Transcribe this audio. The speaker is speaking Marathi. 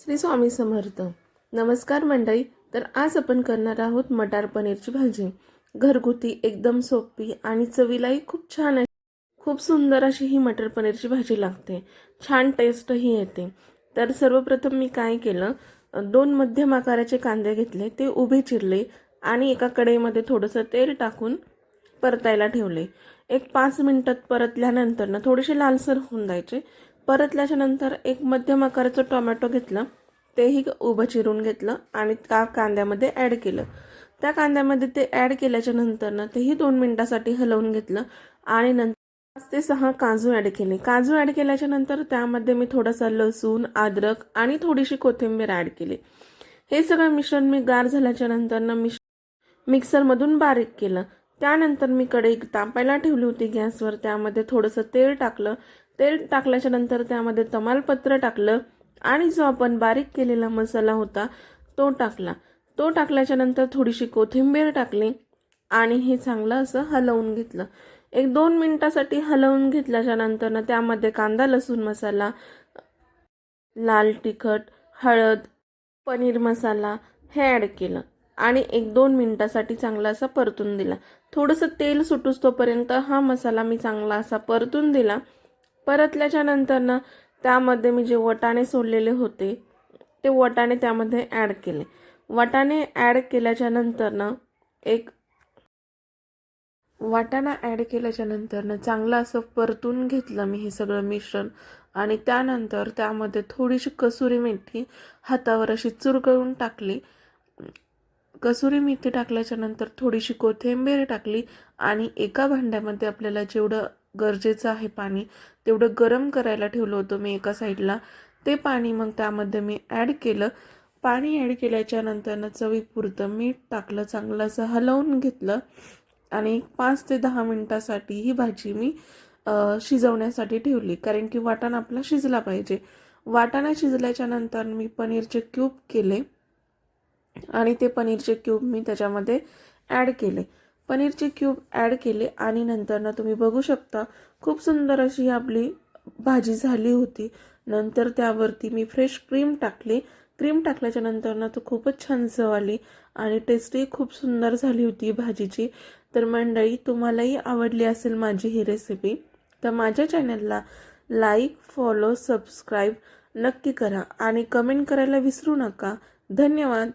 श्री स्वामी समर्थ. नमस्कार मंडळी. तर आज आपण करणार आहोत मटार पनीरची भाजी. घरगुती, एकदम सोपी आणि चवीलाही खूप छान अशी, खूप सुंदर अशी ही मटर पनीरची भाजी लागते. छान टेस्टही येते. तर सर्वप्रथम मी काय केलं, 2 मध्यम आकाराचे कांदे घेतले, ते उभे चिरले आणि एका कढईमध्ये थोडंसं तेल टाकून परतायला ठेवले. एक 5 मिनिटात परतल्यानंतर ना थोडेसे लालसर होऊन द्यायचे. परतल्याच्या नंतर एक मध्यम आकाराचं टोमॅटो घेतलं, तेही उभं चिरून घेतलं आणि त्या कांद्यामध्ये ॲड केलं. त्या कांद्यामध्ये ते ॲड केल्याच्या नंतर ना तेही 2 मिनिटासाठी हलवून घेतलं आणि नंतर 5 ते 6 काजू ॲड केले. काजू ॲड केल्याच्या नंतर त्यामध्ये मी थोडासा लसूण, अद्रक आणि थोडीशी कोथिंबीर ॲड केली. हे सगळं मिश्रण मी गार झाल्याच्या नंतर ना मिक्सरमधून बारीक केलं. त्यानंतर मी कढई तापायला ठेवली होती गॅसवर. त्यामध्ये थोडंसं तेल टाकलं. तेल टाकल्याच्या नंतर त्यामध्ये तमालपत्र टाकलं आणि जो आपण बारीक केलेला मसाला होता तो टाकला. तो टाकल्याच्या नंतर थोडीशी कोथिंबीर टाकली आणि हे चांगलं असं हलवून घेतलं. एक 2 मिनिटासाठी हलवून घेतल्याच्या नंतर ना त्यामध्ये कांदा लसूण मसाला, लाल तिखट, हळद, पनीर मसाला हे ॲड केलं आणि 1-2 मिनिटासाठी चांगला असा परतून दिला. थोडंसं तेल सुटूस तोपर्यंत हा मसाला मी चांगला असा परतून दिला. परतल्याच्या नंतर ना त्यामध्ये मी जे वाटाणे सोललेले होते ते वाटाणे त्यामध्ये ॲड केले. वाटाणे ॲड केल्याच्या नंतर ना वाटाणा ॲड केल्याच्या नंतर ना चांगलं असं परतून घेतलं मी हे सगळं मिश्रण आणि त्यानंतर त्यामध्ये थोडीशी कसुरी मेथी हातावर अशी चुरगळून टाकली. कसुरी मेथी टाकल्याच्या नंतर थोडीशी कोथिंबीर टाकली आणि एका भांड्यामध्ये आपल्याला जेवढं गरजेचं आहे पाणी तेवढं गरम करायला ठेवलं होतं मी एका साईडला. ते पाणी मग त्यामध्ये मी ॲड केलं. पाणी ॲड केल्याच्या नंतर चवीपुरतं मीठ टाकलं, चांगलं असं हलवून घेतलं आणि 5 ते 10 मिनिटासाठी ही भाजी मी शिजवण्यासाठी ठेवली, कारण की वाटाणा आपला शिजला पाहिजे. वाटाणा शिजल्याच्या नंतर मी पनीरचे क्यूब केले आणि ते पनीरचे क्यूब मी त्याच्यामध्ये ॲड केले. पनीरचे क्यूब ॲड केले आणि नंतर ना तुम्ही बघू शकता खूप सुंदर अशी आपली भाजी झाली होती. नंतर त्यावरती मी फ्रेश क्रीम टाकली. क्रीम टाकल्याच्या नंतर ना तो खूपच छान चव आली आणि टेस्टही खूप सुंदर झाली होती भाजीची. तर मंडळी, तुम्हालाही आवडली असेल माझी ही रेसिपी, तर माझ्या चॅनलला लाईक, फॉलो, सबस्क्राईब नक्की करा आणि कमेंट करायला विसरू नका. धन्यवाद.